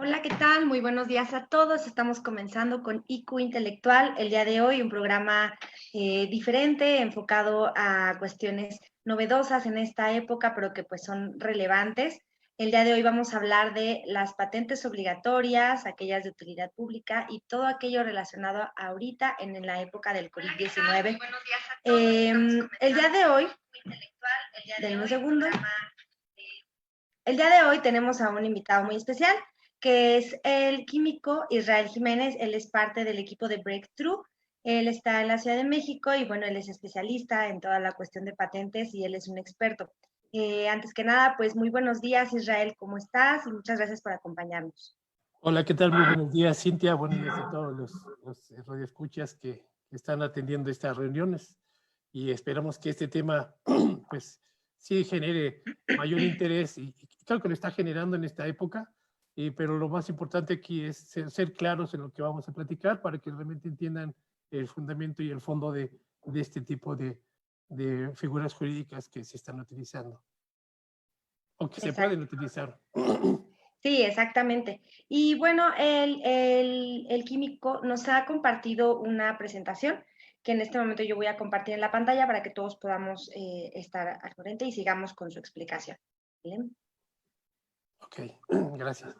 Hola, ¿qué tal? Muy buenos días a todos. Estamos comenzando con IQ Intelectual. El día de hoy un programa diferente, enfocado a cuestiones novedosas en esta época, pero que pues son relevantes. El día de hoy vamos a hablar de las patentes obligatorias, aquellas de utilidad pública y todo aquello relacionado ahorita en la época del COVID-19. El día de hoy, denme un segundo. El día de hoy tenemos a un invitado muy especial, que es el químico Israel Jiménez. Él es parte del equipo de Breakthrough. Él está en la Ciudad de México y bueno, él es especialista en toda la cuestión de patentes y él es un experto. Antes que nada, pues muy buenos días, Israel, ¿cómo estás? Y muchas gracias por acompañarnos. Hola, ¿qué tal? Muy buenos días, Cintia. Buenos días a todos los radioescuchas que están atendiendo estas reuniones y esperamos que este tema, pues, sí genere mayor interés y creo que lo está generando en esta época, pero lo más importante aquí es ser claros en lo que vamos a platicar para que realmente entiendan el fundamento y el fondo de este tipo de figuras jurídicas que se están utilizando o que se pueden utilizar. Sí, exactamente. Y bueno, el químico nos ha compartido una presentación que en este momento yo voy a compartir en la pantalla para que todos podamos estar al corriente y sigamos con su explicación. ¿Bien? Ok, gracias.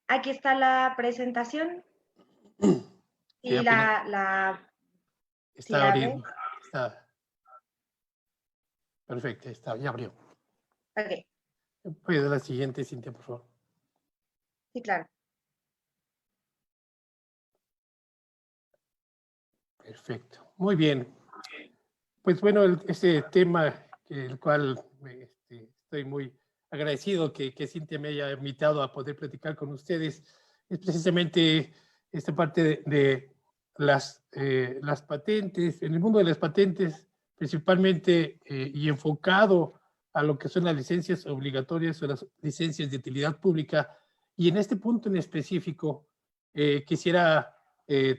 Aquí está la presentación. Sí, Y sí, está abre. abriendo. Está perfecto, ya abrió. Ok, Puede dar la siguiente, Cintia, por favor. sí, claro. Perfecto. Muy bien. Pues bueno, este tema, el cual estoy muy agradecido que Cintia me haya invitado a poder platicar con ustedes, es precisamente esta parte de las patentes. En el mundo de las patentes, principalmente y enfocado a lo que son las licencias obligatorias o las licencias de utilidad pública. Y en este punto en específico, quisiera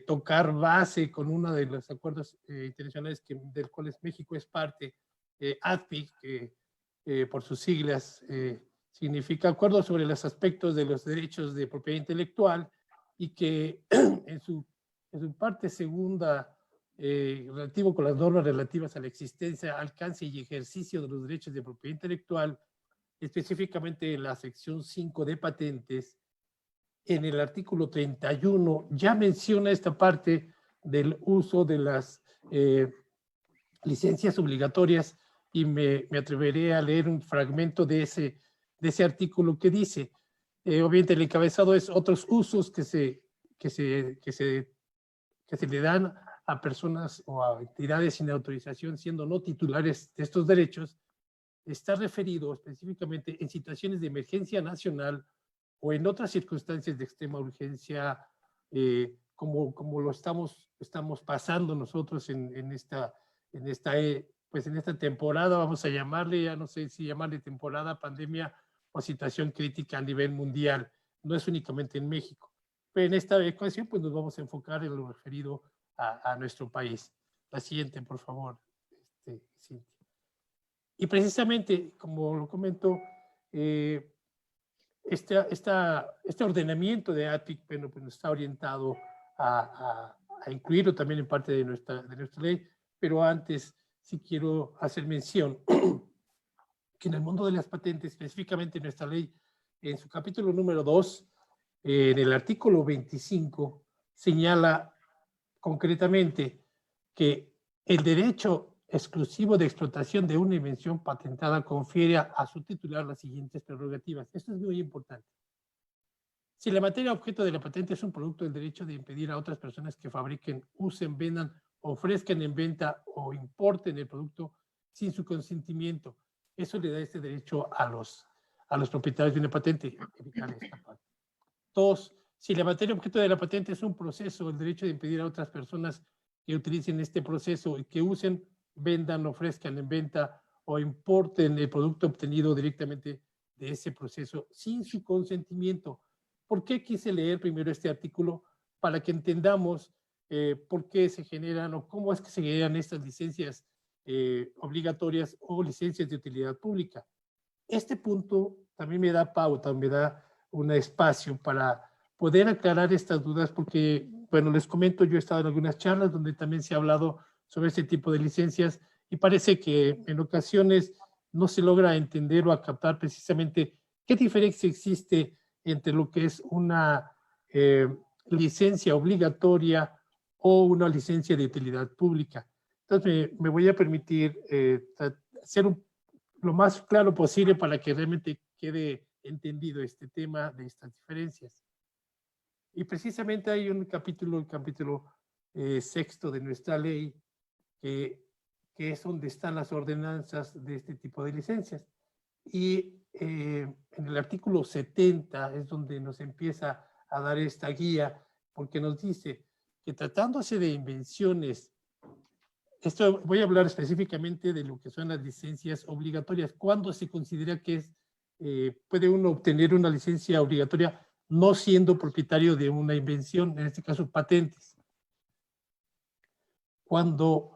tocar base con uno de los acuerdos internacionales del cual México es parte, ADPI, que por sus siglas significa Acuerdo sobre los aspectos de los derechos de propiedad intelectual, y que en su parte segunda, relativo con las normas relativas a la existencia, alcance y ejercicio de los derechos de propiedad intelectual, específicamente en la sección 5 de patentes, en el artículo 31 ya menciona esta parte del uso de las licencias obligatorias, y me atreveré a leer un fragmento de ese artículo que dice, obviamente el encabezado es otros usos que se le dan a personas o a entidades sin autorización siendo no titulares de estos derechos. Está referido específicamente en situaciones de emergencia nacional o en otras circunstancias de extrema urgencia, como lo estamos pasando nosotros en esta pues en esta temporada, vamos a llamarle, ya no sé si llamarle temporada, pandemia o situación crítica a nivel mundial. No es únicamente en México, pero en esta ecuación pues nos vamos a enfocar en lo referido a nuestro país. La siguiente, por favor, Cintia. Y precisamente, como lo comento, este ordenamiento de ATIC, bueno, pues está orientado a incluirlo también en parte de nuestra ley, pero antes sí quiero hacer mención que en el mundo de las patentes, específicamente nuestra ley, en su capítulo número 2, en el artículo 25, señala concretamente que el derecho exclusivo de explotación de una invención patentada confiere a su titular las siguientes prerrogativas. Esto es muy importante. Si la materia objeto de la patente es un producto del derecho de impedir a otras personas que fabriquen, usen, vendan, ofrezcan en venta o importen el producto sin su consentimiento, eso le da este derecho a los propietarios de una patente. Evitar esta parte. Dos, si la materia objeto de la patente es un proceso, el derecho de impedir a otras personas que utilicen este proceso y que usen, vendan, ofrezcan en venta o importen el producto obtenido directamente de ese proceso sin su consentimiento. ¿Por qué quise leer primero este artículo? Para que entendamos por qué se generan o cómo es que se generan estas licencias obligatorias o licencias de utilidad pública. este punto también me da pauta, me da un espacio para poder aclarar estas dudas, porque, bueno, les comento, yo he estado en algunas charlas donde también se ha hablado sobre este tipo de licencias y parece que en ocasiones no se logra entender o captar precisamente qué diferencia existe entre lo que es una licencia obligatoria o una licencia de utilidad pública. Entonces, me voy a permitir hacer lo más claro posible para que realmente quede entendido este tema de estas diferencias. Y precisamente hay un capítulo, el capítulo sexto de nuestra ley, que es donde están las ordenanzas de este tipo de licencias. Y en el artículo 70 es donde nos empieza a dar esta guía, porque nos dice que tratándose de invenciones, esto voy a hablar específicamente de lo que son las licencias obligatorias, cuando se considera que puede uno obtener una licencia obligatoria no siendo propietario de una invención, en este caso patentes. Cuando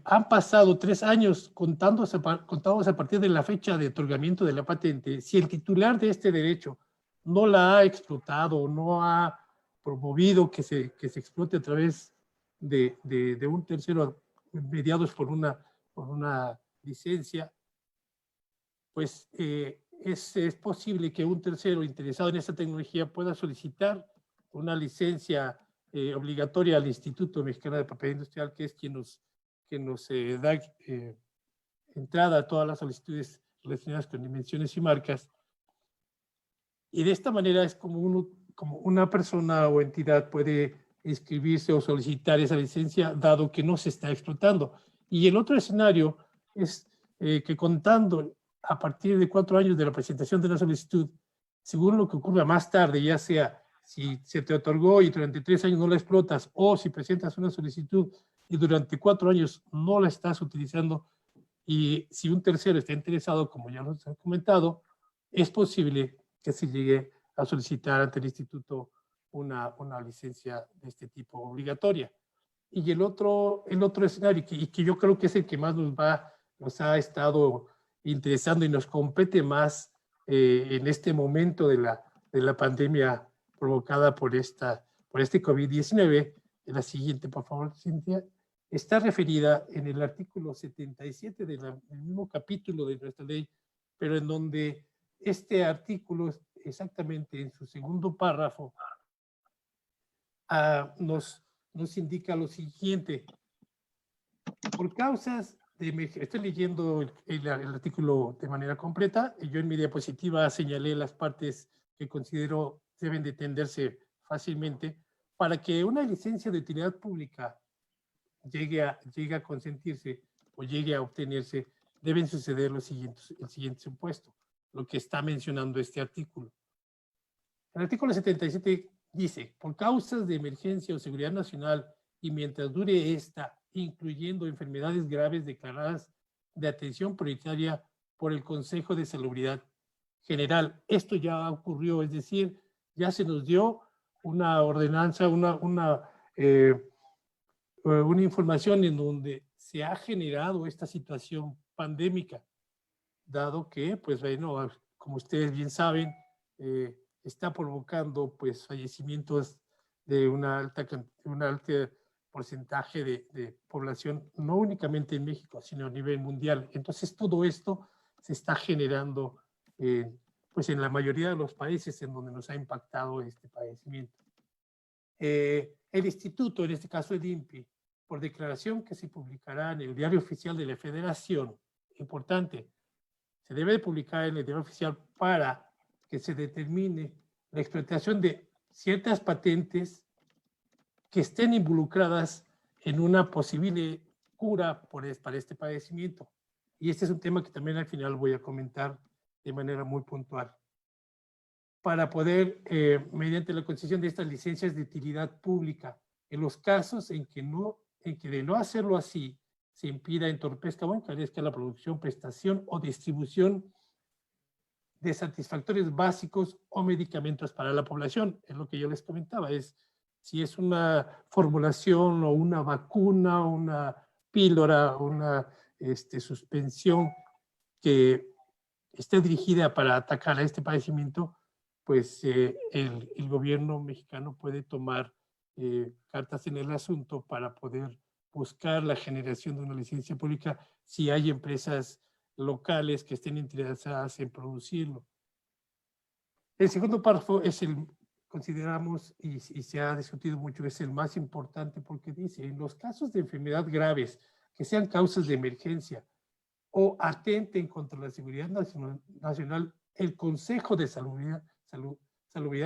han pasado 3 años contados a partir de la fecha de otorgamiento de la patente, si el titular de este derecho no la ha explotado o no ha promovido que se explote a través de un tercero mediados por una licencia, pues es posible que un tercero interesado en esta tecnología pueda solicitar una licencia obligatoria al Instituto Mexicano de Propiedad Industrial, que es quien nos da entrada a todas las solicitudes relacionadas con dimensiones y marcas. Y de esta manera es como una persona o entidad puede inscribirse o solicitar esa licencia, dado que no se está explotando. Y el otro escenario es que contando a partir de 4 años de la presentación de la solicitud, según lo que ocurra más tarde, ya sea si se te otorgó y durante 3 años no la explotas, o si presentas una solicitud y durante 4 años no la estás utilizando, y si un tercero está interesado, como ya nos han comentado, es posible que se llegue a solicitar ante el instituto una licencia de este tipo obligatoria. Y el otro escenario, y que yo creo que es el que más nos ha estado interesando y nos compete más en este momento de la pandemia provocada por este COVID-19, la siguiente, por favor, Cintia, está referida en el artículo 77 del mismo capítulo de nuestra ley, pero en donde este artículo, exactamente en su segundo párrafo, nos indica lo siguiente. Por causas de emergencia, estoy leyendo el artículo de manera completa, y yo en mi diapositiva señalé las partes que considero deben de entenderse fácilmente. Para que una licencia de utilidad pública llegue a consentirse o llegue a obtenerse, deben suceder el siguiente supuesto, lo que está mencionando este artículo. El artículo 77 dice, por causas de emergencia o seguridad nacional y mientras dure esta, incluyendo enfermedades graves declaradas de atención prioritaria por el Consejo de Salubridad General. Esto ya ocurrió, es decir, ya se nos dio una ordenanza, una información en donde se ha generado esta situación pandémica, dado que, pues bueno, como ustedes bien saben, está provocando pues fallecimientos de un alto porcentaje de población, no únicamente en México, sino a nivel mundial. Entonces todo esto se está generando pues en la mayoría de los países en donde nos ha impactado este padecimiento. El instituto, en este caso el INPI, por declaración que se publicará en el Diario Oficial de la Federación, importante, se debe de publicar en el Diario Oficial para que se determine la explotación de ciertas patentes que estén involucradas en una posible cura para este padecimiento. Y este es un tema que también al final voy a comentar de manera muy puntual. Para poder, mediante la concesión de estas licencias de utilidad pública, en los casos en que de no hacerlo así, se impida, entorpezca o encarezca la producción, prestación o distribución de satisfactores básicos o medicamentos para la población. Es lo que yo les comentaba, es si es una formulación o una vacuna, una píldora, una suspensión que esté dirigida para atacar a este padecimiento, pues el gobierno mexicano puede tomar cartas en el asunto para poder buscar la generación de una licencia pública si hay empresas locales que estén interesadas en producirlo. El segundo párrafo es consideramos, y se ha discutido mucho, es el más importante porque dice, en los casos de enfermedad graves que sean causas de emergencia o atenten contra la seguridad nacional, el Consejo de Salubridad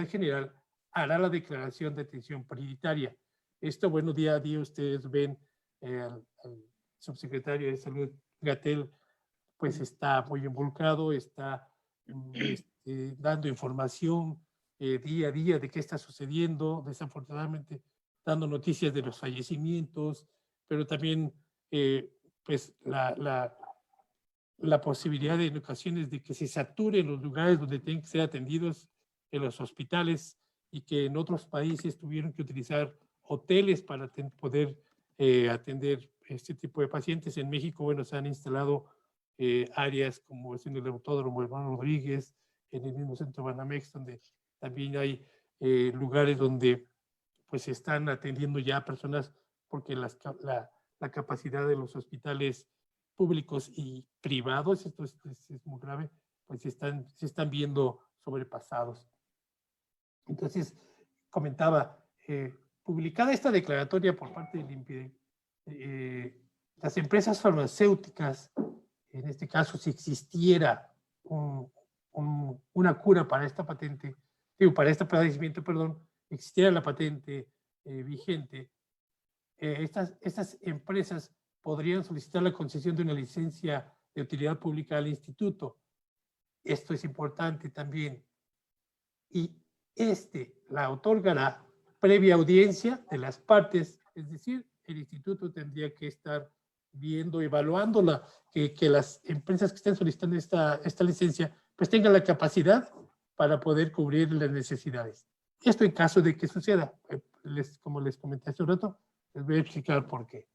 General hará la declaración de atención prioritaria. Esto, bueno, día a día ustedes ven al subsecretario de Salud, Gatell, pues está muy involucrado, está dando información día a día de qué está sucediendo, desafortunadamente dando noticias de los fallecimientos, pero también pues la posibilidad de, en ocasiones, de que se saturen los lugares donde tienen que ser atendidos en los hospitales y que en otros países tuvieron que utilizar hoteles para poder atender este tipo de pacientes. En México, bueno, se han instalado áreas como es en el Autódromo Hermano Rodríguez, en el mismo centro Banamex, donde también hay lugares donde pues se están atendiendo ya personas porque la capacidad de los hospitales públicos y privados, esto es muy grave, pues se están viendo sobrepasados. Entonces, comentaba, publicada esta declaratoria por parte del INPI, las empresas farmacéuticas, en este caso, si existiera una cura para esta patente, para este padecimiento, perdón, existiera la patente vigente, estas empresas podrían solicitar la concesión de una licencia de utilidad pública al instituto. Esto es importante también. Y la otorgará previa audiencia de las partes, es decir, el instituto tendría que estar viendo, evaluando que las empresas que estén solicitando esta licencia pues tengan la capacidad para poder cubrir las necesidades. Esto en caso de que suceda. Como les comenté hace un rato, les voy a explicar por qué.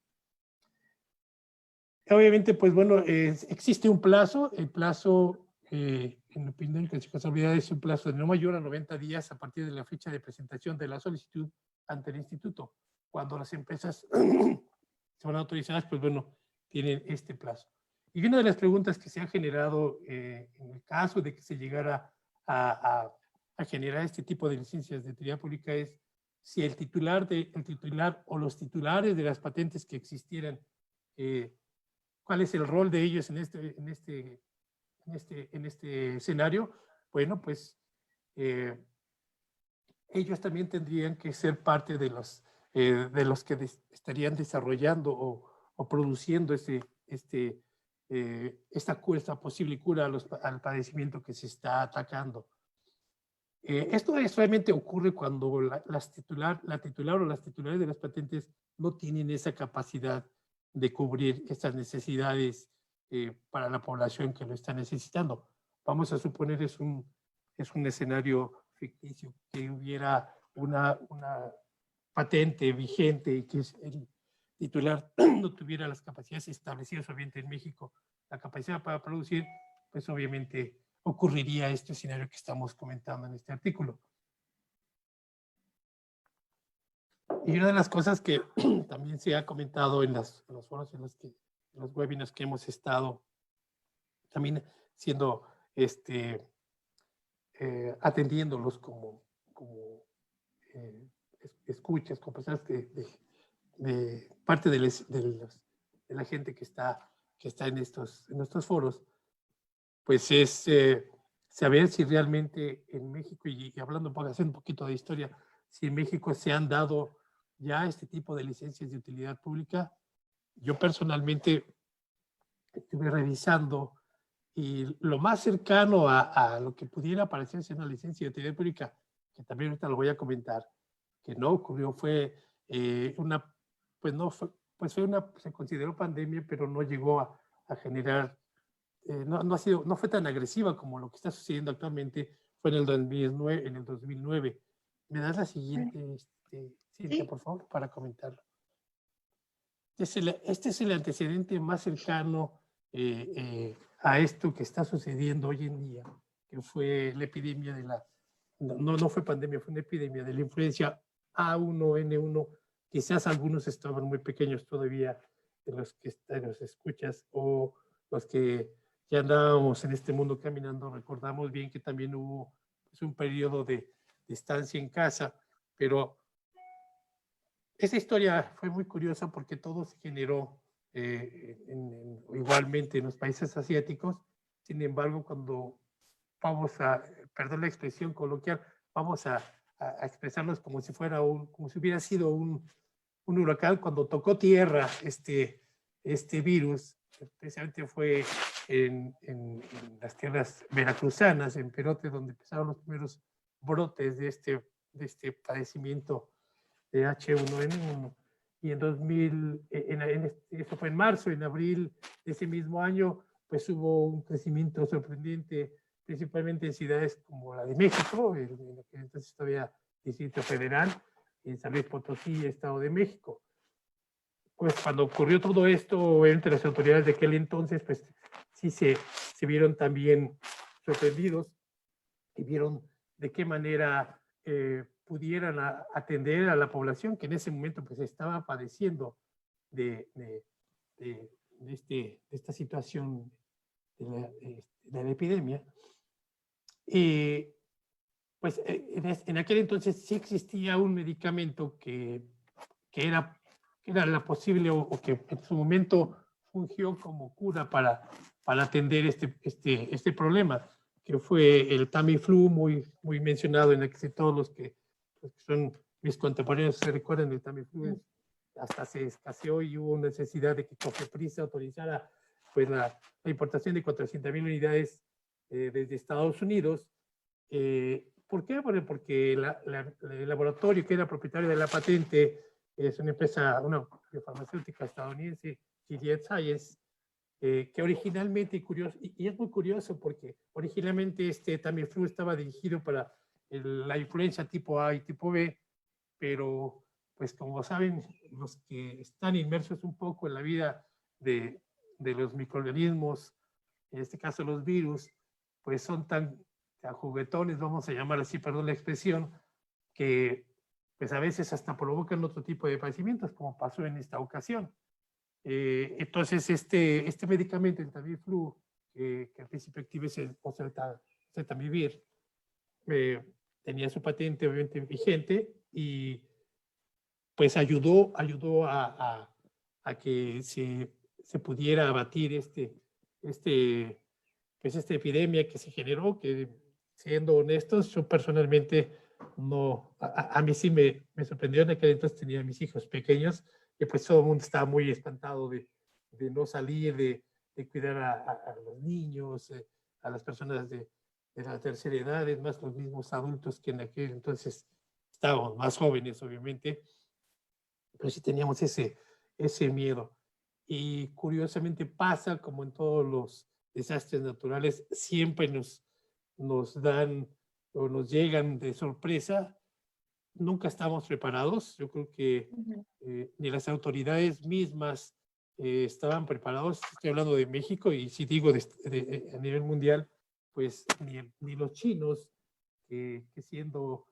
Obviamente, pues bueno, existe un plazo. El plazo, en la opinión del Consejo de Salubridad, es un plazo de no mayor a 90 días a partir de la fecha de presentación de la solicitud ante el instituto. Cuando las empresas se van autorizadas, pues bueno, tienen este plazo. Y una de las preguntas que se han generado en el caso de que se llegara a generar este tipo de licencias de utilidad pública es si el titular o los titulares de las patentes que existieran, ¿cuál es el rol de ellos en este escenario? Bueno, pues ellos también tendrían que ser parte de los que estarían desarrollando o produciendo esta posible cura al padecimiento que se está atacando. Esto solamente ocurre cuando la titular o las titulares de las patentes no tienen esa capacidad de cubrir estas necesidades para la población que lo está necesitando. Vamos a suponer es un escenario ficticio, que hubiera una patente vigente y que el titular no tuviera las capacidades establecidas, obviamente en México, la capacidad para producir, pues obviamente ocurriría este escenario que estamos comentando en este artículo. Y una de las cosas que también se ha comentado en los foros, en los webinars que hemos estado también siendo atendiéndolos como escuchas, con personas de parte de la gente que está en estos foros, pues es saber si realmente en México, y hablando, hacer un poquito de historia, si en México se han dado ya este tipo de licencias de utilidad pública. Yo personalmente estuve revisando y lo más cercano a lo que pudiera parecerse una licencia de utilidad pública, que también ahorita lo voy a comentar, que no ocurrió, fue se consideró pandemia, pero no llegó a generar, no fue tan agresiva como lo que está sucediendo actualmente, fue en el 2009. ¿Me das la siguiente, Cintia, por favor, para comentarlo? Este es el antecedente más cercano a esto que está sucediendo hoy en día, que fue la epidemia no fue pandemia, fue una epidemia de la influencia A1N1. Quizás algunos estaban muy pequeños todavía, de los escuchas, o los que ya andábamos en este mundo caminando, recordamos bien que también hubo pues, un periodo de estancia en casa, pero esa historia fue muy curiosa porque todo se generó igualmente en los países asiáticos. Sin embargo, cuando vamos a, perdón la expresión coloquial, vamos a expresarlos como si fuera como si hubiera sido un huracán, cuando tocó tierra este virus, precisamente fue en las tierras veracruzanas, en Perote, donde empezaron los primeros brotes de este padecimiento de H1N1. Y en 2000, eso fue en marzo, en abril de ese mismo año, pues hubo un crecimiento sorprendente, principalmente en ciudades como la de México, en aquel entonces todavía Distrito Federal, en San Luis Potosí, Estado de México. Pues cuando ocurrió todo esto, entre las autoridades de aquel entonces, pues sí se vieron también sorprendidos y vieron de qué manera pudieran atender a la población que en ese momento pues estaba padeciendo de esta situación de la epidemia. Y pues en aquel entonces sí existía un medicamento que era la posible o que en su momento fungió como cura para atender este problema, que fue el Tamiflu, muy mencionado en todos los que son mis contemporáneos se recuerdan del Tamiflu. Hasta se escaseó y hubo necesidad de que COFEPRIS autorizara pues, la importación de 400,000 unidades desde Estados Unidos. ¿Por qué? Bueno, porque el laboratorio que era propietario de la patente es una empresa, una farmacéutica estadounidense, Gilead Sciences, que originalmente, y es muy curioso porque originalmente Tamiflu estaba dirigido para la influenza tipo A y tipo B, pero pues como saben, los que están inmersos un poco en la vida de los microorganismos, en este caso los virus, pues son tan juguetones, vamos a llamar así, perdón la expresión, que pues a veces hasta provocan otro tipo de padecimientos, como pasó en esta ocasión. Entonces, este medicamento, el Tamiflu, que al principio activa es el oseltamivir, tenía su patente obviamente vigente y pues ayudó a que se pudiera abatir esta epidemia que se generó, que siendo honestos, yo personalmente no, a mí sí me sorprendió. En aquel entonces tenía a mis hijos pequeños y pues todo el mundo estaba muy espantado de no salir, de cuidar a los niños, a las personas de la tercera edad, es más los mismos adultos que en aquel entonces estábamos más jóvenes, obviamente, pero sí teníamos ese miedo. Y curiosamente pasa, como en todos los desastres naturales, siempre nos dan o nos llegan de sorpresa. Nunca estamos preparados. Yo creo que ni las autoridades mismas estaban preparados. Estoy hablando de México y si digo a nivel mundial, pues ni los chinos, que siendo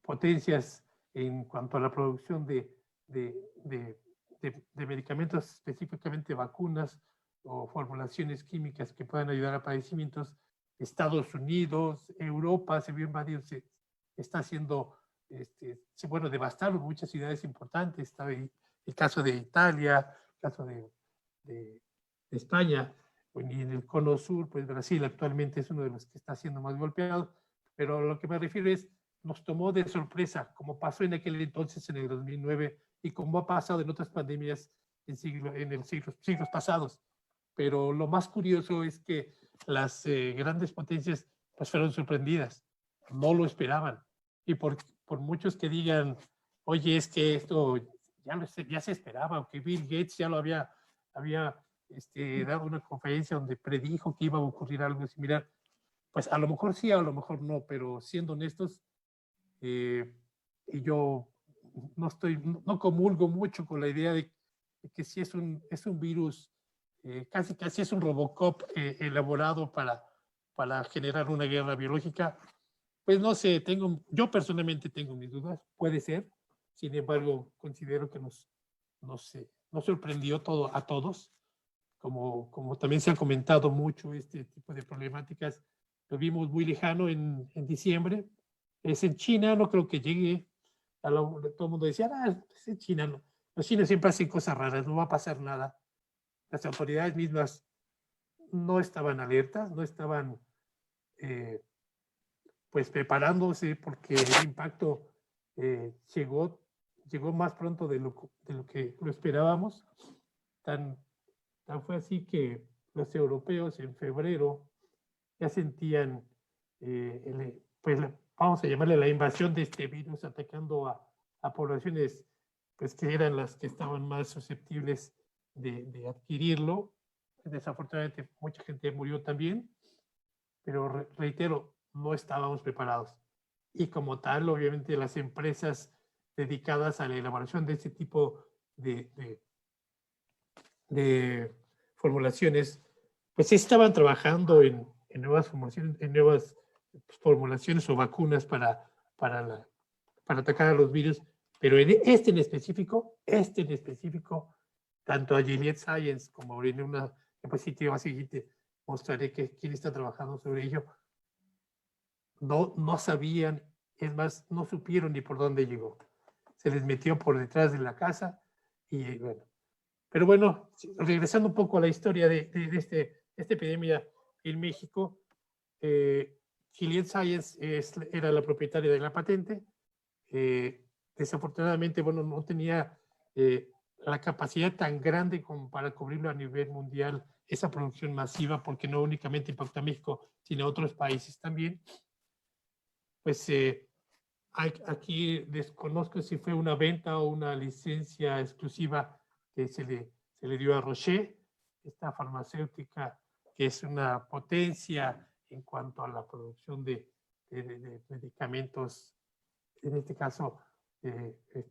potencias en cuanto a la producción de medicamentos, específicamente vacunas o formulaciones químicas que puedan ayudar a padecimientos. Estados Unidos, Europa, se vio invadido, se está haciendo, bueno, devastaron muchas ciudades importantes. Está el caso de Italia, el caso de España, y en el cono sur, pues Brasil actualmente es uno de los que está siendo más golpeado. Pero lo que me refiero es, nos tomó de sorpresa, como pasó en aquel entonces, en el 2009, y como ha pasado en otras pandemias en siglos pasados. Pero lo más curioso es que las grandes potencias pues fueron sorprendidas, no lo esperaban. Y por muchos que digan, oye, es que esto ya se esperaba, o que Bill Gates ya lo había dado una conferencia donde predijo que iba a ocurrir algo similar, pues a lo mejor sí, a lo mejor no, pero siendo honestos, y yo no comulgo mucho con la idea de que sí es un virus casi es un Robocop elaborado para generar una guerra biológica. Pues no sé, yo personalmente tengo mis dudas, puede ser. Sin embargo, considero que nos sorprendió a todos, como también se ha comentado mucho este tipo de problemáticas. Lo vimos muy lejano en diciembre. Es en China, no creo que llegue. Todo el mundo decía, es en China. No. Los chinos siempre hacen cosas raras, no va a pasar nada. Las autoridades mismas no estaban alertas, no estaban pues preparándose porque el impacto llegó más pronto de lo que lo esperábamos. Tan fue así que los europeos en febrero ya sentían, pues vamos a llamarle la invasión de este virus, atacando a poblaciones pues, que eran las que estaban más susceptibles de adquirirlo. Desafortunadamente mucha gente murió también, pero reitero, no estábamos preparados. Y como tal, obviamente las empresas dedicadas a la elaboración de este tipo de formulaciones, pues estaban trabajando en nuevas formulaciones, en nuevas formulaciones o vacunas para atacar a los virus, pero en este en específico, tanto a Gilead Science como en una diapositiva siguiente, mostraré quién está trabajando sobre ello, no sabían, es más, no supieron ni por dónde llegó. Se les metió por detrás de la casa y bueno. Pero bueno, regresando un poco a la historia de esta epidemia en México, Gilead Science era la propietaria de la patente. Desafortunadamente, bueno, no tenía la capacidad tan grande como para cubrirlo a nivel mundial, esa producción masiva, porque no únicamente impacta a México, sino a otros países también. Pues aquí desconozco si fue una venta o una licencia exclusiva que se le dio a Roche, esta farmacéutica que es una potencia en cuanto a la producción de medicamentos, en este caso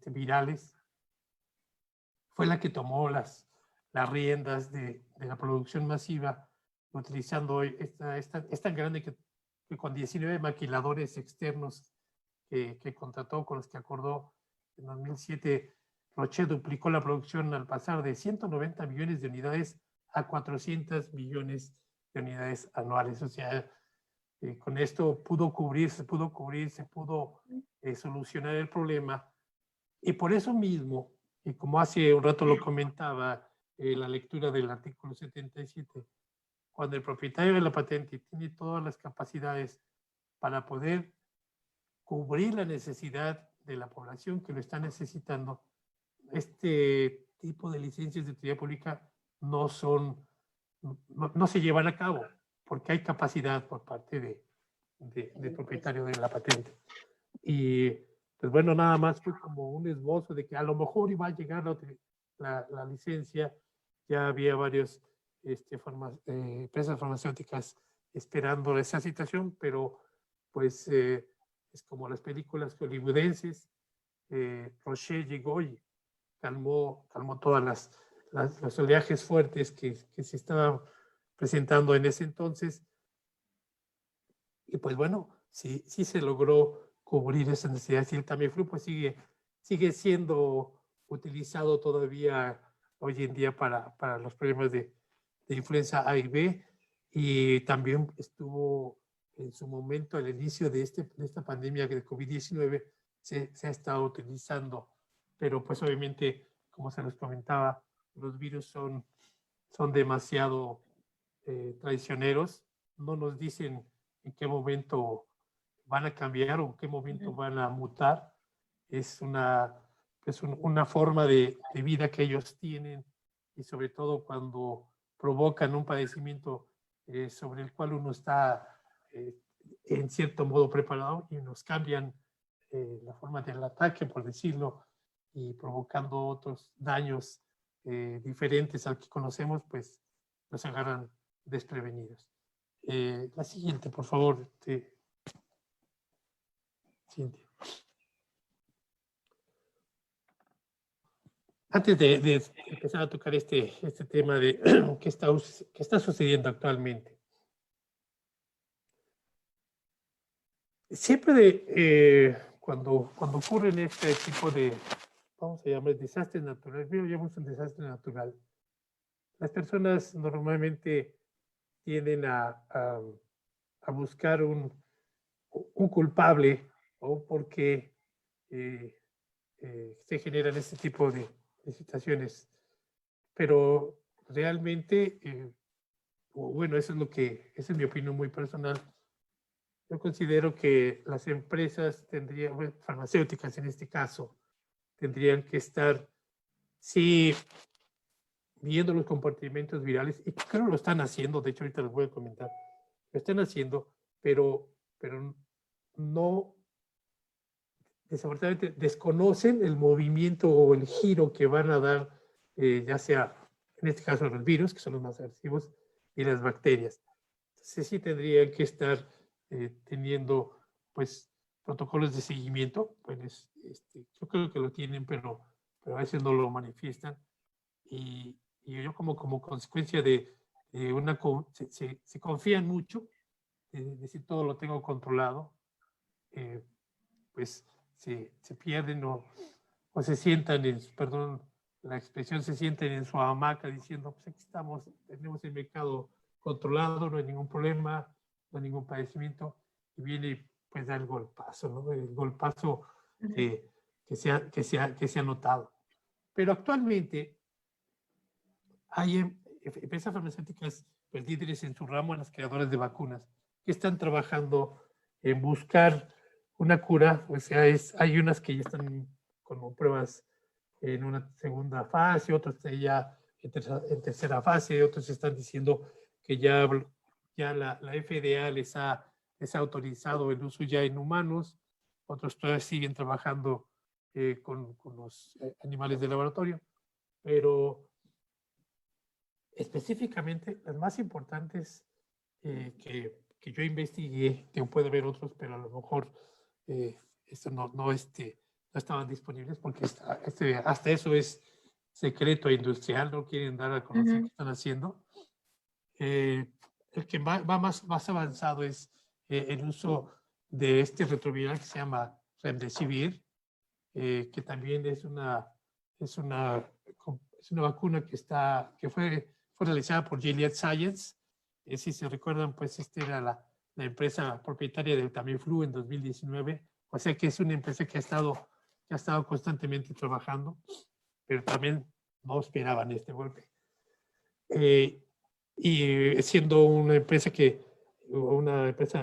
virales. Fue la que tomó las riendas de la producción masiva, utilizando es tan grande que con 19 maquiladores externos que contrató, con los que acordó en 2007, Roche duplicó la producción al pasar de 190 millones de unidades a 400 millones de unidades anuales. O sea, con esto pudo solucionar el problema. Y por eso mismo, y como hace un rato lo comentaba, la lectura del artículo 77, cuando el propietario de la patente tiene todas las capacidades para poder cubrir la necesidad de la población que lo está necesitando, este tipo de licencias de utilidad pública no se llevan a cabo porque hay capacidad por parte del propietario de la patente. Y pues bueno, nada más fue como un esbozo de que a lo mejor iba a llegar la licencia. Ya había varias empresas farmacéuticas esperando esa situación, pero pues es como las películas hollywoodenses. Roche llegó y calmó todas los oleajes fuertes que se estaban presentando en ese entonces. Y pues bueno, sí se logró cubrir esa necesidad. Y el Tamiflu pues sigue siendo utilizado todavía hoy en día para los problemas de influenza A y B, y también estuvo en su momento al inicio de esta pandemia de COVID-19 se ha estado utilizando, pero pues obviamente, como se les comentaba, los virus son demasiado traicioneros, no nos dicen en qué momento van a cambiar o en qué momento van a mutar. Es una forma de vida que ellos tienen, y sobre todo cuando provocan un padecimiento sobre el cual uno está en cierto modo preparado, y nos cambian la forma del ataque, por decirlo, y provocando otros daños diferentes al que conocemos, pues nos agarran desprevenidos. La siguiente, por favor, Cintia. Antes de empezar a tocar este tema de qué está sucediendo actualmente, siempre cuando ocurren este tipo de, vamos a llamar desastres naturales, yo llamo un desastre natural, las personas normalmente tienden a buscar un culpable o porque se generan este tipo de situaciones. Pero realmente, bueno, esa es mi opinión muy personal. Yo considero que las empresas tendrían, bueno, farmacéuticas en este caso, tendrían que estar, sí, viendo los comportamientos virales, y creo que lo están haciendo, de hecho ahorita les voy a comentar, lo están haciendo, pero no, desafortunadamente, desconocen el movimiento o el giro que van a dar, ya sea, en este caso, los virus, que son los más agresivos, y las bacterias. Entonces sí tendrían que estar teniendo, pues, protocolos de seguimiento. Pues, yo creo que lo tienen, pero a veces no lo manifiestan. Y yo como consecuencia de una, se confían mucho, de decir todo lo tengo controlado, eh, pues se pierden o se sientan, perdón la expresión, se sienten en su hamaca diciendo, pues aquí estamos, tenemos el mercado controlado, no hay ningún problema, no hay ningún padecimiento, y viene pues da el golpazo, ¿no? El golpazo que se ha notado. Pero actualmente hay empresas farmacéuticas pues, líderes en su ramo, en las creadoras de vacunas, que están trabajando en buscar una cura. O sea, hay unas que ya están como pruebas en una segunda fase, otras ya en tercera fase, otros están diciendo que ya la FDA les ha autorizado el uso ya en humanos, otros todavía siguen trabajando con los animales de laboratorio, pero específicamente las más importantes que yo investigué, que puede haber otros, pero a lo mejor esto no estaban disponibles porque hasta eso es secreto industrial, no quieren dar a conocer qué están haciendo. El que va más avanzado es el uso de este retroviral que se llama Remdesivir, que también es una vacuna que fue realizada por Gilead Science. Si se recuerdan, pues era la empresa propietaria del Tamiflu en 2019. O sea que es una empresa que ha estado constantemente trabajando, pero también no esperaban este golpe. Y siendo una empresa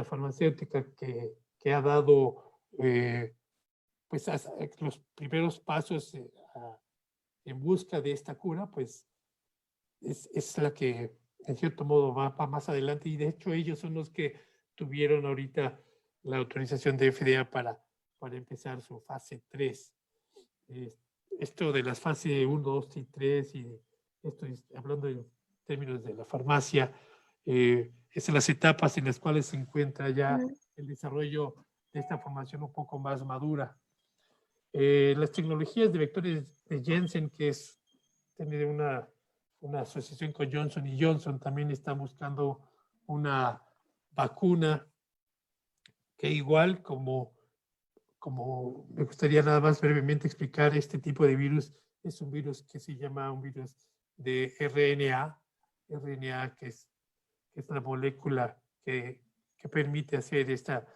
farmacéutica que ha dado pues los primeros pasos en busca de esta cura, pues es la que en cierto modo va más adelante, y de hecho ellos son los que tuvieron ahorita la autorización de FDA para empezar su fase 3. Esto de las fases 1, 2 y 3, y estoy hablando en términos de la farmacia, es las etapas en las cuales se encuentra ya el desarrollo de esta formación un poco más madura. Las tecnologías de vectores de Janssen, que tiene una asociación con Johnson y Johnson, también están buscando una vacuna que igual como me gustaría nada más brevemente explicar, este tipo de virus es un virus que se llama un virus de RNA que es la molécula que permite hacer esta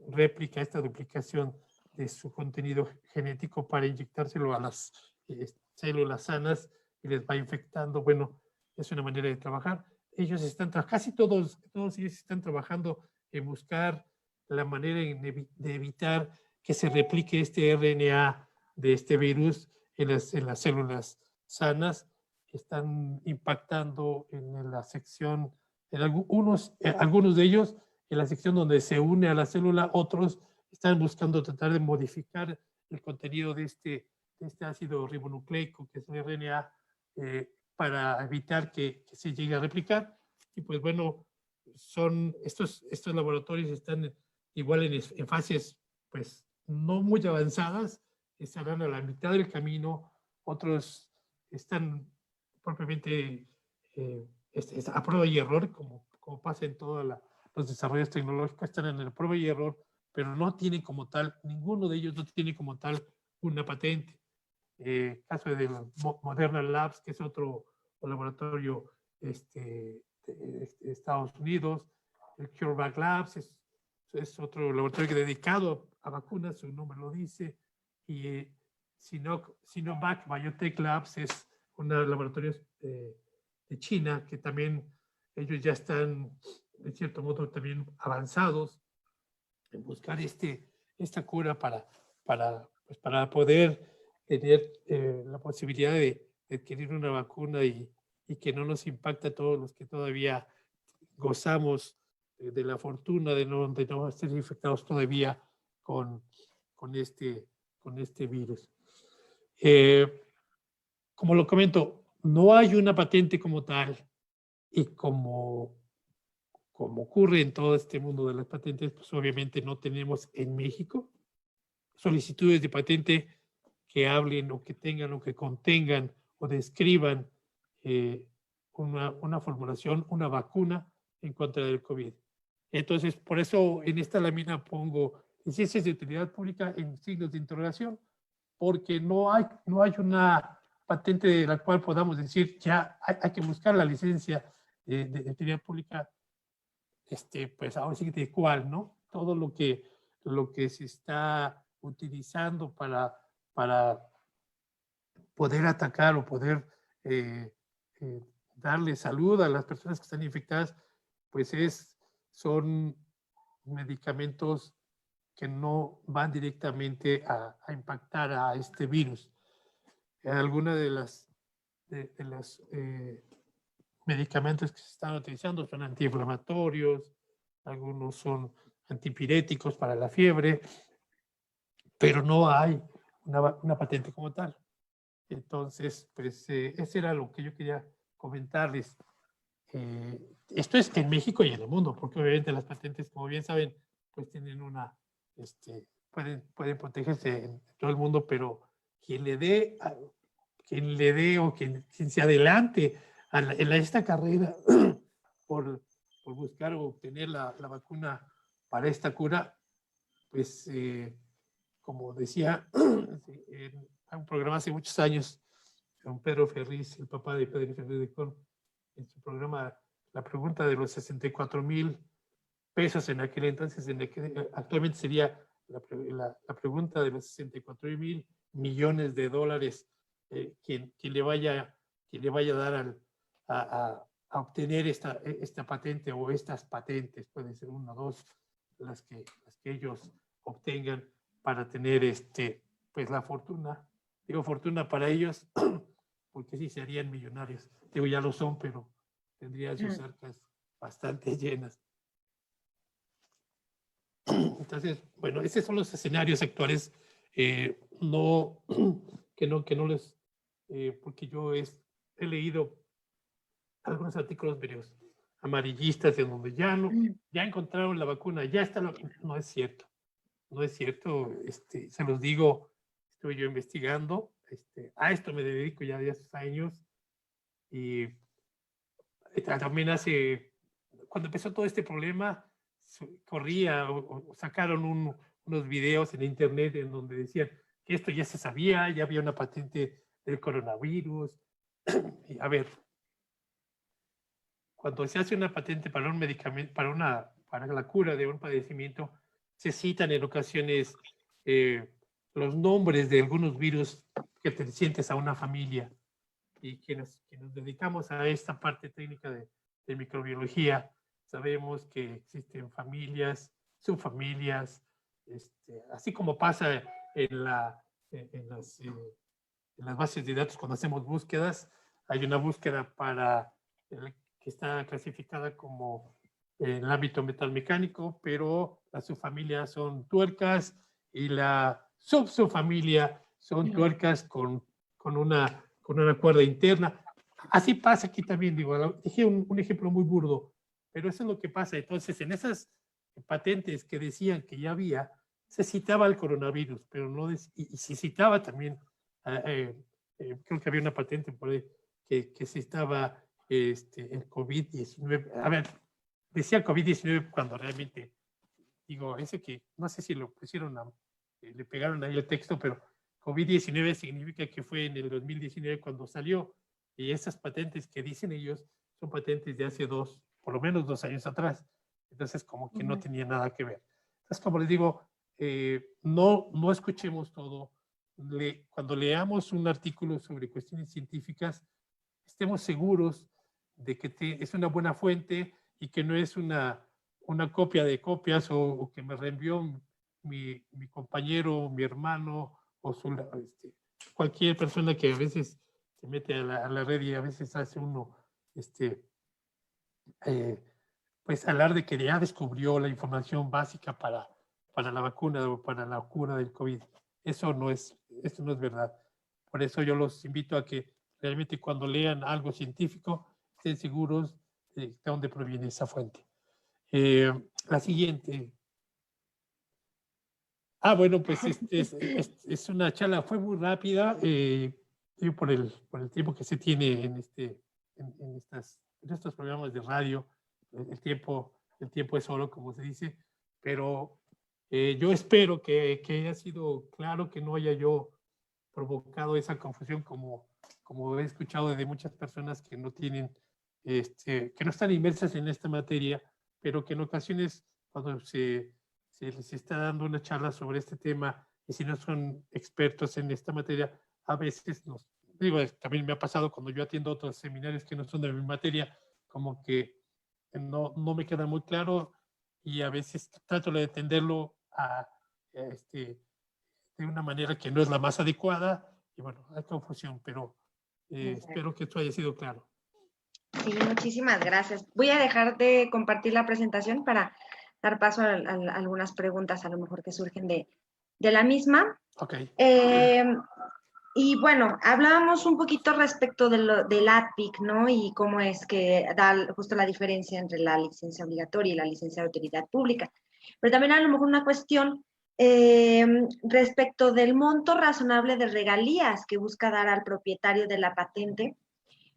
réplica, esta duplicación de su contenido genético para inyectárselo a las células sanas y les va infectando. Bueno, es una manera de trabajar. Ellos casi todos ellos están trabajando en buscar la manera de evitar que se replique este RNA de este virus en las células sanas. Están impactando en la sección, en algunos de ellos, en la sección donde se une a la célula, otros están buscando tratar de modificar el contenido de este ácido ribonucleico, que es el RNA, para evitar que se llegue a replicar. Y pues bueno, estos laboratorios están igual en fases pues no muy avanzadas, estarán a la mitad del camino otros están propiamente a prueba y error, como pasa en todos los desarrollos tecnológicos, están en el prueba y error, pero no tienen como tal, ninguno de ellos no tiene como tal una patente. Caso de Moderna Labs, que es otro laboratorio de Estados Unidos, el CureVac Labs es otro laboratorio dedicado a vacunas, su nombre lo dice, y Sinovac Biotech Labs es un laboratorio de China que también ellos ya están, de cierto modo, también avanzados en buscar esta cura para poder tener la posibilidad de adquirir una vacuna y que no nos impacte a todos los que todavía gozamos de la fortuna de no ser infectados todavía con este virus. Como lo comento, no hay una patente como tal, y como ocurre en todo este mundo de las patentes, pues obviamente no tenemos en México solicitudes de patente que hablen o que tengan o que contengan o describan una formulación, una vacuna en contra del COVID. Entonces, por eso en esta lámina pongo ciencias de utilidad pública en signos de interrogación, porque no hay una patente de la cual podamos decir ya hay que buscar la licencia de utilidad pública, pues ahora sí que de cuál, ¿no? Todo lo que se está utilizando para poder atacar o poder darle salud a las personas que están infectadas, pues son medicamentos que no van directamente a impactar a este virus. Algunas de las medicamentos que se están utilizando son antiinflamatorios, algunos son antipiréticos para la fiebre, pero no hay una patente como tal. Entonces, pues ese era lo que yo quería comentarles. Esto es en México y en el mundo, porque obviamente las patentes, como bien saben, pues tienen pueden protegerse en todo el mundo, pero quien le dé o quien se adelante en esta carrera por buscar o obtener la vacuna para esta cura, pues como decía en un programa hace muchos años, con Pedro Ferriz, el papá de Pedro Ferriz de Con, en su programa, la pregunta de los 64,000 pesos en aquel entonces, actualmente sería la pregunta de los 64,000 millones de dólares, quien le vaya a dar a obtener esta patente o estas patentes, pueden ser una o dos, las que ellos obtengan para tener pues la fortuna. Digo fortuna para ellos, porque sí serían millonarios. Digo, ya lo son, pero tendrían sus arcas bastante llenas. Entonces, bueno, esos son los escenarios actuales. Que no les, porque yo he leído algunos artículos medios amarillistas en donde ya encontraron la vacuna, ya está, no es cierto. No es cierto, se los digo, estoy yo investigando, a esto me dedico ya 10 años y también cuando empezó todo este problema, corría o sacaron unos videos en internet en donde decían que esto ya se sabía, ya había una patente del coronavirus. Y a ver, cuando se hace una patente para un medicamento, para la cura de un padecimiento, se citan en ocasiones los nombres de algunos virus que pertenecientes a una familia. Y quienes nos dedicamos a esta parte técnica de microbiología, sabemos que existen familias, subfamilias, así como pasa en las bases de datos cuando hacemos búsquedas. Hay una búsqueda que está clasificada como en el ámbito metalmecánico, pero las subfamilias son tuercas y la subfamilia son tuercas con una cuerda interna. Así pasa aquí también, digo, dije un ejemplo muy burdo, pero eso es lo que pasa. Entonces, en esas patentes que decían que ya había, se citaba el coronavirus, pero no y se citaba también creo que había una patente por ahí que se estaba el COVID-19. A ver, decía COVID-19 cuando realmente, digo, ese que no sé si lo pusieron, le pegaron ahí el texto, pero COVID-19 significa que fue en el 2019 cuando salió, y esas patentes que dicen ellos son patentes de hace por lo menos 2 años atrás. Entonces, como que no tenía nada que ver. Entonces, como les digo, no escuchemos todo. Cuando leamos un artículo sobre cuestiones científicas, estemos seguros de que es una buena fuente y que no es una copia de copias o que me reenvió mi compañero, mi hermano o cualquier persona que a veces se mete a la red y a veces hace uno pues hablar de que ya descubrió la información básica para la vacuna o para la cura del COVID. Eso no es verdad. Por eso yo los invito a que realmente cuando lean algo científico estén seguros de dónde proviene esa fuente. La siguiente. Bueno, pues es una charla, fue muy rápida, por el tiempo que se tiene en estos programas de radio. El tiempo es oro, como se dice, pero yo espero que haya sido claro, que no haya yo provocado esa confusión como he escuchado de muchas personas que no tienen, que no están inmersas en esta materia, pero que en ocasiones cuando se les está dando una charla sobre este tema y si no son expertos en esta materia, a veces también me ha pasado cuando yo atiendo otros seminarios que no son de mi materia, como que no me queda muy claro y a veces trato de entenderlo de una manera que no es la más adecuada y bueno, hay confusión, pero espero que esto haya sido claro. Sí, muchísimas gracias. Voy a dejar de compartir la presentación para dar paso a algunas preguntas a lo mejor que surgen de la misma. Ok. Y bueno, hablábamos un poquito respecto del ATPIC, ¿no? Y cómo es que da justo la diferencia entre la licencia obligatoria y la licencia de utilidad pública. Pero también a lo mejor una cuestión respecto del monto razonable de regalías que busca dar al propietario de la patente.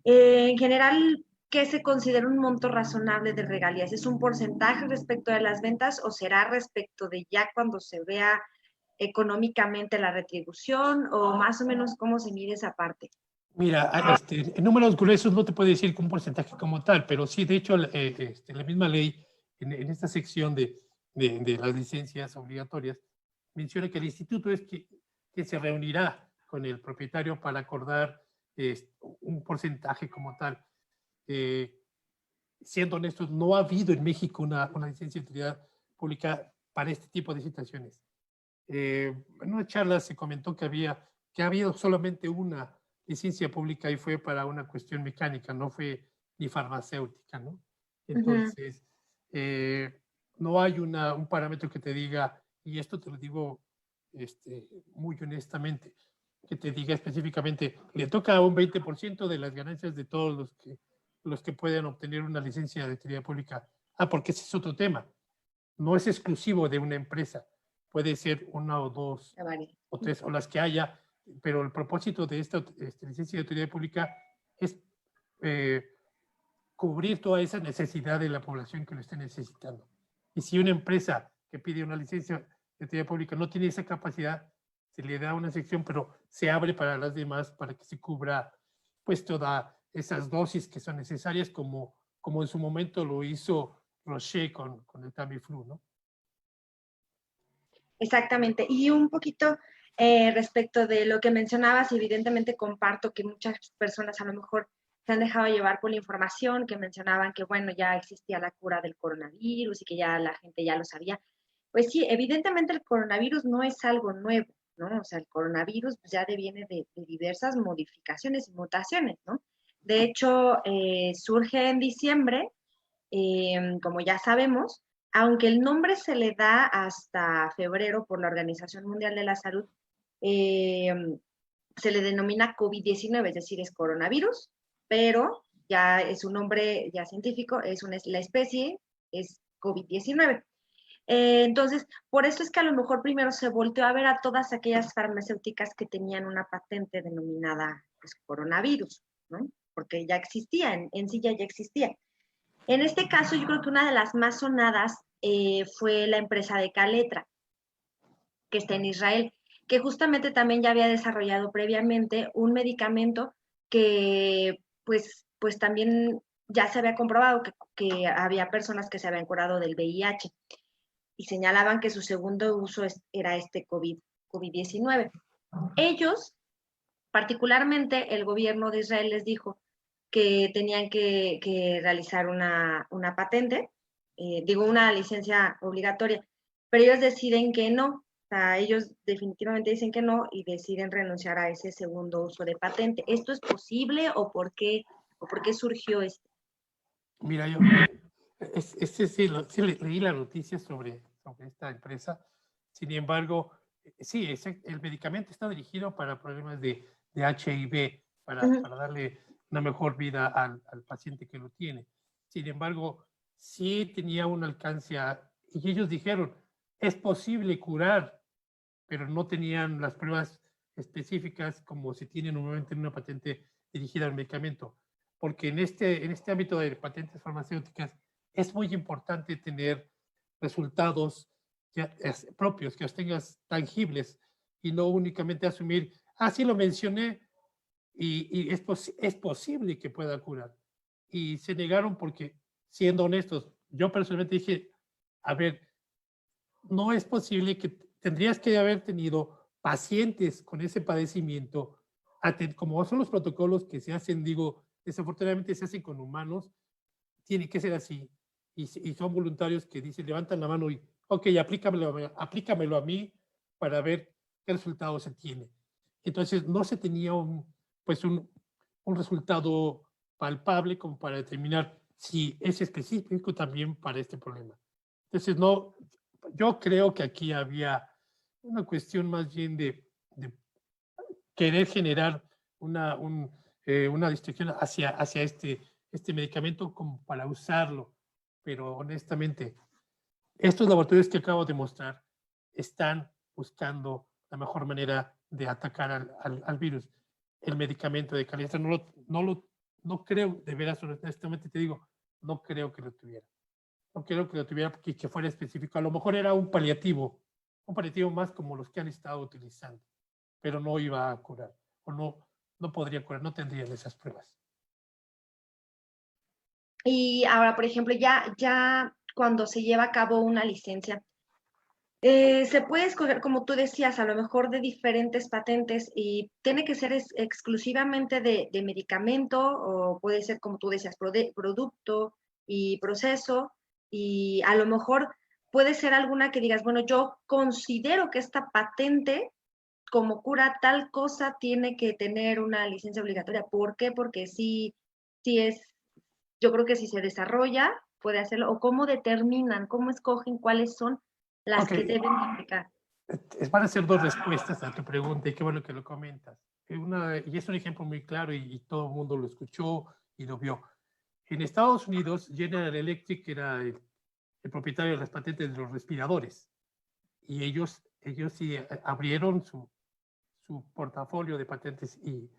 En general, ¿qué se considera un monto razonable de regalías? ¿Es un porcentaje respecto de las ventas o será respecto de ya cuando se vea económicamente la retribución o más o menos cómo se mide esa parte? Mira, en números gruesos no te puedo decir que un porcentaje como tal, pero sí, de hecho, la misma ley en esta sección de las licencias obligatorias menciona que el instituto es que se reunirá con el propietario para acordar un porcentaje como tal. Siendo honestos, no ha habido en México una licencia de utilidad pública para este tipo de situaciones. En una charla se comentó que ha habido solamente una licencia pública y fue para una cuestión mecánica, no fue ni farmacéutica, ¿no? Entonces, no hay un parámetro que te diga, y esto te lo digo muy honestamente, que te diga específicamente, le toca a un 20% de las ganancias de todos los que pueden obtener una licencia de utilidad pública. Porque ese es otro tema. No es exclusivo de una empresa. Puede ser una o dos o tres o las que haya, pero el propósito de esta licencia de utilidad pública es cubrir toda esa necesidad de la población que lo esté necesitando. Y si una empresa que pide una licencia de utilidad pública no tiene esa capacidad, se le da una sección, pero se abre para las demás para que se cubra pues todas esas dosis que son necesarias, como en su momento lo hizo Roche con el Tamiflu, ¿no? Exactamente. Y un poquito respecto de lo que mencionabas, evidentemente comparto que muchas personas a lo mejor se han dejado llevar por la información, que mencionaban que, bueno, ya existía la cura del coronavirus y que ya la gente ya lo sabía. Pues sí, evidentemente el coronavirus no es algo nuevo, ¿no? O sea, el coronavirus pues, ya deviene de diversas modificaciones y mutaciones, ¿no? De hecho, surge en diciembre, como ya sabemos, aunque el nombre se le da hasta febrero por la Organización Mundial de la Salud, se le denomina COVID-19, es decir, es coronavirus, pero ya es un nombre ya científico, la especie es COVID-19. Entonces, por eso es que a lo mejor primero se volteó a ver a todas aquellas farmacéuticas que tenían una patente denominada pues, coronavirus, ¿no? Porque ya existía, en sí ya existía. En este caso, yo creo que una de las más sonadas fue la empresa de Caletra, que está en Israel, que justamente también ya había desarrollado previamente un medicamento que pues también ya se había comprobado que había personas que se habían curado del VIH y señalaban que su segundo uso era este COVID-19. Ellos, particularmente el gobierno de Israel, les dijo que tenían que realizar una patente, una licencia obligatoria, pero ellos deciden que no, o sea, ellos definitivamente dicen que no y deciden renunciar a ese segundo uso de patente. ¿Esto es posible o por qué surgió esto? Mira, yo sí leí la noticia sobre esta empresa. Sin embargo, sí, el medicamento está dirigido para problemas de HIV, para darle una mejor vida al paciente que lo tiene. Sin embargo, sí tenía un alcance y ellos dijeron, es posible curar, pero no tenían las pruebas específicas como se tiene normalmente en una patente dirigida al medicamento. Porque en este ámbito de patentes farmacéuticas es muy importante tener resultados propios, que los tengas tangibles y no únicamente asumir, sí lo mencioné y es posible que pueda curar. Y se negaron porque, siendo honestos, yo personalmente dije, a ver, no es posible que tendrías que haber tenido pacientes con ese padecimiento, como son los protocolos que se hacen, digo, desafortunadamente se hacen con humanos, tiene que ser así. Y son voluntarios que dicen, levantan la mano y, ok, aplícamelo a mí para ver qué resultado se tiene. Entonces, no se tenía un resultado palpable como para determinar si es específico también para este problema. Entonces, no, yo creo que aquí había una cuestión más bien de querer generar una distracción hacia este medicamento como para usarlo. Pero honestamente, estos laboratorios que acabo de mostrar están buscando la mejor manera de atacar al virus. El medicamento de Caletra no creo, de veras, honestamente te digo, no creo que lo tuviera. No creo que lo tuviera que fuera específico. A lo mejor era un paliativo más como los que han estado utilizando, pero no iba a curar, o no podría curar, no tendrían esas pruebas. Y ahora, por ejemplo, ya cuando se lleva a cabo una licencia, se puede escoger, como tú decías, a lo mejor de diferentes patentes y tiene que ser exclusivamente de medicamento o puede ser, como tú decías, producto y proceso y a lo mejor puede ser alguna que digas, bueno, yo considero que esta patente como cura tal cosa tiene que tener una licencia obligatoria. ¿Por qué? Porque sí es, yo creo que si se desarrolla, puede hacerlo. ¿O cómo determinan, cómo escogen cuáles son las que deben aplicar? Van a ser dos respuestas a tu pregunta y qué bueno que lo comentas. Y es un ejemplo muy claro y todo el mundo lo escuchó y lo vio. En Estados Unidos, General Electric era el propietario de las patentes de los respiradores y ellos sí abrieron su portafolio de patentes y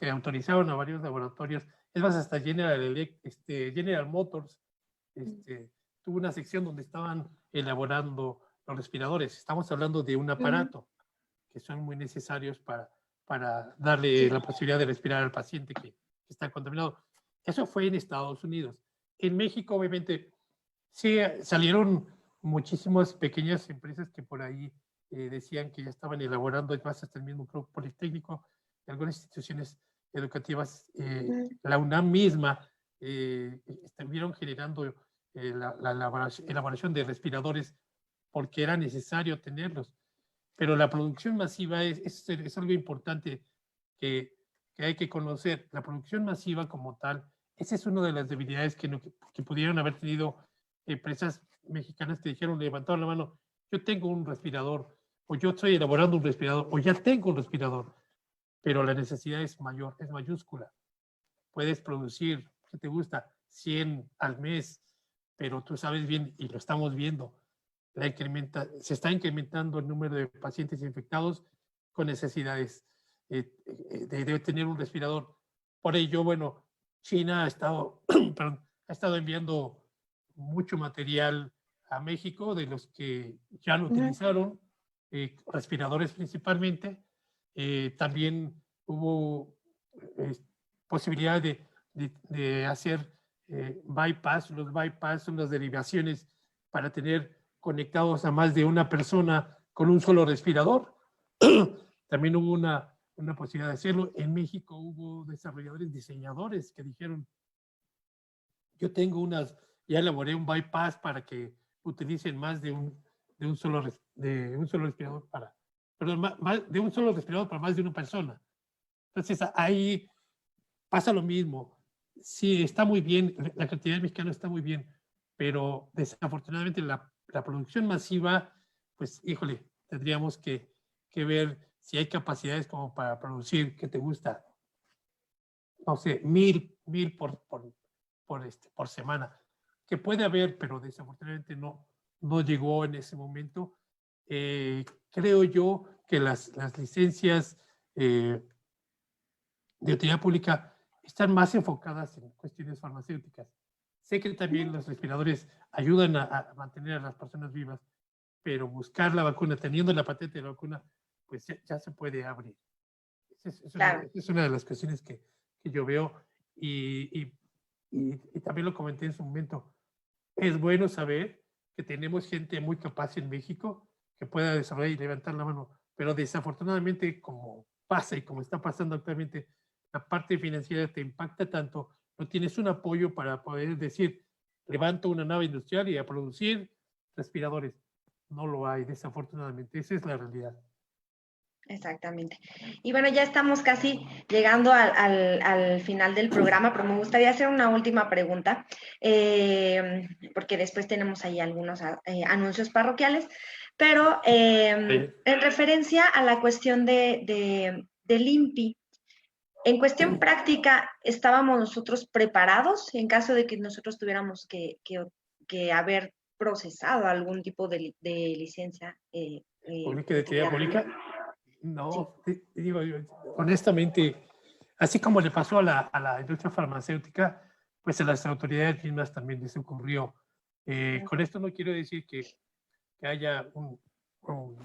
autorizaron a varios laboratorios. Es más, hasta General Motors tuvo una sección donde estaban elaborando los respiradores. Estamos hablando de un aparato que son muy necesarios para darle la posibilidad de respirar al paciente que está contaminado. Eso fue en Estados Unidos. En México, obviamente, sí salieron muchísimas pequeñas empresas que por ahí decían que ya estaban elaborando, es más, hasta el mismo Club Politécnico, algunas instituciones educativas, la UNAM misma, estuvieron generando la elaboración de respiradores porque era necesario tenerlos. Pero la producción masiva es algo importante que hay que conocer. La producción masiva como tal, esa es una de las debilidades que pudieron haber tenido empresas mexicanas que dijeron, levantaron la mano, yo tengo un respirador, o yo estoy elaborando un respirador, o ya tengo un respirador, pero la necesidad es mayor, es mayúscula. Puedes producir, ¿qué te gusta? 100 al mes, pero tú sabes bien, y lo estamos viendo, se está incrementando el número de pacientes infectados con necesidades debe tener un respirador. Por ello, bueno, China ha estado, perdón, ha estado enviando mucho material a México, de los que ya lo utilizaron, respiradores principalmente. También hubo posibilidad de hacer bypass. Los bypass son las derivaciones para tener conectados a más de una persona con un solo respirador. También hubo una posibilidad de hacerlo. En México hubo desarrolladores, diseñadores que dijeron, yo tengo ya elaboré un bypass para que utilicen más de un solo respirador de un solo respirador para más de una persona. Entonces ahí pasa lo mismo. Sí, está muy bien, la creatividad mexicana está muy bien, pero desafortunadamente la producción masiva, pues híjole, tendríamos que ver si hay capacidades como para producir, ¿qué te gusta? No sé, 1000 por semana, que puede haber, pero desafortunadamente no llegó en ese momento. Creo yo que las licencias de utilidad pública están más enfocadas en cuestiones farmacéuticas. Sé que también los respiradores ayudan a mantener a las personas vivas, pero buscar la vacuna, teniendo la patente de la vacuna, pues ya se puede abrir. Esa es una de las cuestiones que yo veo y también lo comenté en su momento. Es bueno saber que tenemos gente muy capaz en México que pueda desarrollar y levantar la mano, pero desafortunadamente, como pasa y como está pasando actualmente, la parte financiera te impacta tanto, no tienes un apoyo para poder decir, levanto una nave industrial y a producir respiradores. No lo hay, desafortunadamente. Esa es la realidad. Exactamente. Y bueno, ya estamos casi llegando al final del programa, pero me gustaría hacer una última pregunta, porque después tenemos ahí algunos anuncios parroquiales, pero en referencia a la cuestión del INPI, en cuestión práctica, ¿estábamos nosotros preparados en caso de que nosotros tuviéramos que haber procesado algún tipo de licencia? ¿Pública de actividad pública? No, sí. Digo, honestamente, así como le pasó a la industria farmacéutica, pues a las autoridades mismas también les ocurrió. Con esto no quiero decir que haya un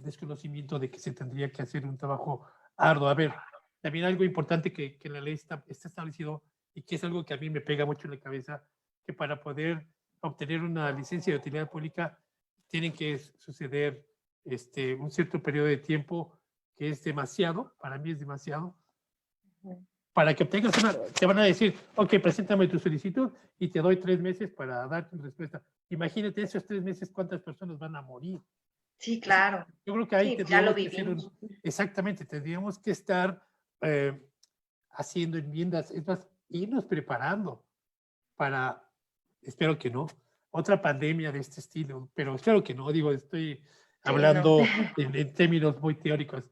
desconocimiento de que se tendría que hacer un trabajo arduo. A ver, también algo importante que en la ley está establecido y que es algo que a mí me pega mucho en la cabeza, que para poder obtener una licencia de utilidad pública tienen que suceder un cierto periodo de tiempo que es demasiado, para mí es demasiado, para que obtengas te van a decir, ok, preséntame tu solicitud y te doy 3 meses para darte una respuesta. Imagínate esos 3 meses, ¿cuántas personas van a morir? Sí, claro. Yo creo que ahí sí, tendríamos que hacer exactamente, tendríamos que estar haciendo enmiendas, es más, irnos preparando para, espero que no, otra pandemia de este estilo, pero espero que no, digo, estoy hablando en términos muy teóricos.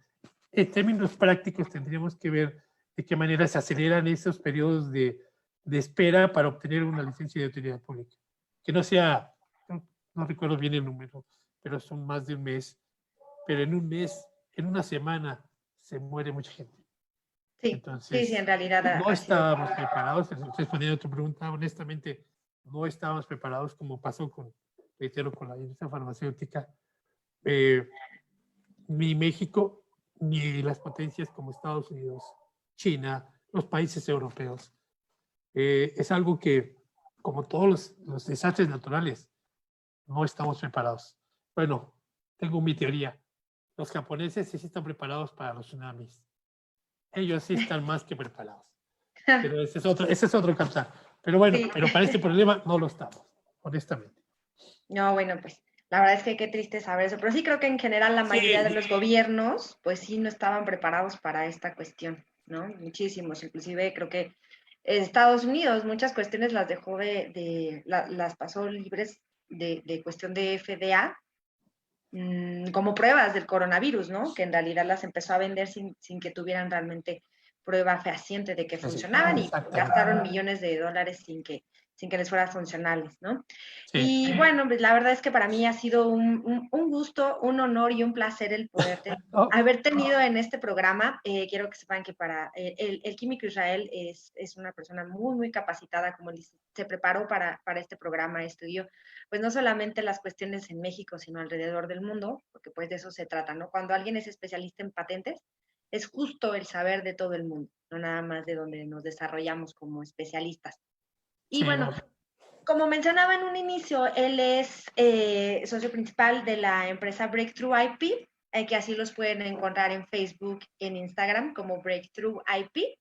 En términos prácticos tendríamos que ver de qué manera se aceleran esos periodos de espera para obtener una licencia de utilidad pública. Que no sea, no recuerdo bien el número, pero son más de un mes. Pero en un mes, en una semana, se muere mucha gente. Sí, entonces, sí, en realidad no estábamos preparados. Respondiendo a tu pregunta, honestamente, no estábamos preparados como pasó reitero, con la industria farmacéutica. Ni México, ni las potencias como Estados Unidos, China, los países europeos. Es algo que, como todos los desastres naturales, no estamos preparados. Bueno, tengo mi teoría. Los japoneses sí están preparados para los tsunamis. Ellos sí están más que preparados. Pero ese es otro cantar. Pero bueno, pero para este problema no lo estamos, honestamente. No, bueno, pues la verdad es que qué triste saber eso. Pero sí creo que en general la mayoría de los gobiernos, pues sí no estaban preparados para esta cuestión, ¿no? Muchísimos. Inclusive creo que Estados Unidos muchas cuestiones las dejó las pasó libres de cuestión de FDA, como pruebas del coronavirus, ¿no? Que en realidad las empezó a vender sin que tuvieran realmente prueba fehaciente de que funcionaban y gastaron millones de dólares sin que sin que les fueran funcionales, ¿no? Sí. Y bueno, pues la verdad es que para mí ha sido un gusto, un honor y un placer el poder haber tenido en este programa. Quiero que sepan que para el químico Israel es una persona muy, muy capacitada, como se preparó para este programa, estudió pues no solamente las cuestiones en México, sino alrededor del mundo, porque pues de eso se trata, ¿no? Cuando alguien es especialista en patentes, es justo el saber de todo el mundo, no nada más de donde nos desarrollamos como especialistas. Y Sí, bueno, como mencionaba en un inicio, él es socio principal de la empresa Breakthrough IP, que así los pueden encontrar en Facebook, en Instagram como Breakthrough IP.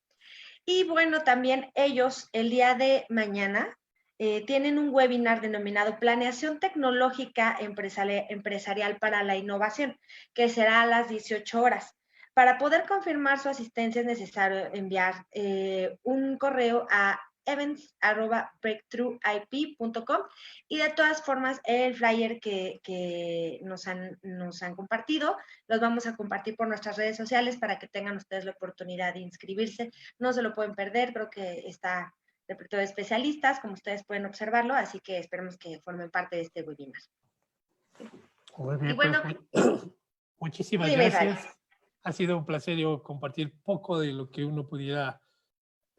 Y bueno, también ellos el día de mañana tienen un webinar denominado Planeación Tecnológica Empresarial para la Innovación, que será a las 18 horas. Para poder confirmar su asistencia es necesario enviar un correo a events@breakthroughip.com y de todas formas el flyer que nos han compartido los vamos a compartir por nuestras redes sociales para que tengan ustedes la oportunidad de inscribirse. No se lo pueden perder, creo que está repleto de especialistas, como ustedes pueden observarlo, así que esperemos que formen parte de este webinar. Muy bien, y bueno, pues, muchísimas gracias. Israel. Ha sido un placer yo compartir poco de lo que uno pudiera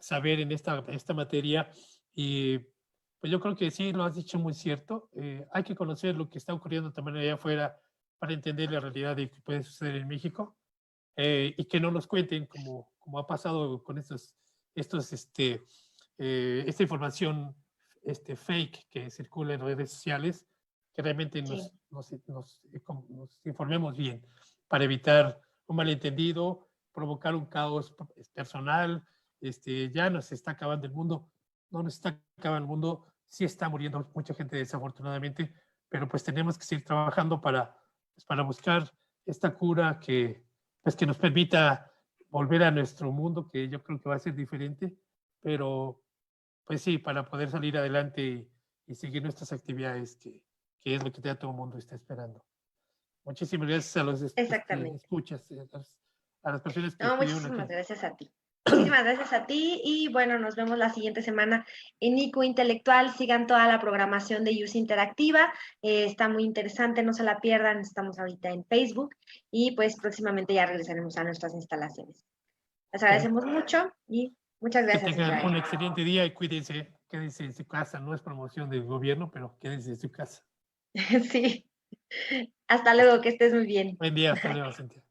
saber en esta materia. Y pues yo creo que sí, lo has dicho muy cierto. Hay que conocer lo que está ocurriendo también allá afuera para entender la realidad de que puede suceder en México, y que no nos cuenten como ha pasado con esta información fake que circula en redes sociales, que realmente Sí. nos informemos bien para evitar un malentendido, provocar un caos personal. Ya nos está acabando el mundo, no nos está acabando el mundo, sí está muriendo mucha gente desafortunadamente, pero pues tenemos que seguir trabajando para buscar esta cura que nos permita volver a nuestro mundo, que yo creo que va a ser diferente, pero pues sí, para poder salir adelante y seguir nuestras actividades, que es lo que todo el mundo está esperando. Muchísimas gracias a los escuchas, a las personas que No, estuvieron muchísimas aquí. gracias a ti. Muchísimas gracias a ti y bueno, nos vemos la siguiente semana en IQ Intelectual. Sigan toda la programación de Use Interactiva. Está muy interesante, no se la pierdan. Estamos ahorita en Facebook y pues próximamente ya regresaremos a nuestras instalaciones. Les agradecemos mucho y muchas Que gracias, tengan Israel. un excelente día y cuídense, quédense en su casa. No es promoción del gobierno, pero quédense en su casa. Sí. Hasta luego, que estés muy bien. Buen día, hasta luego, Cintia.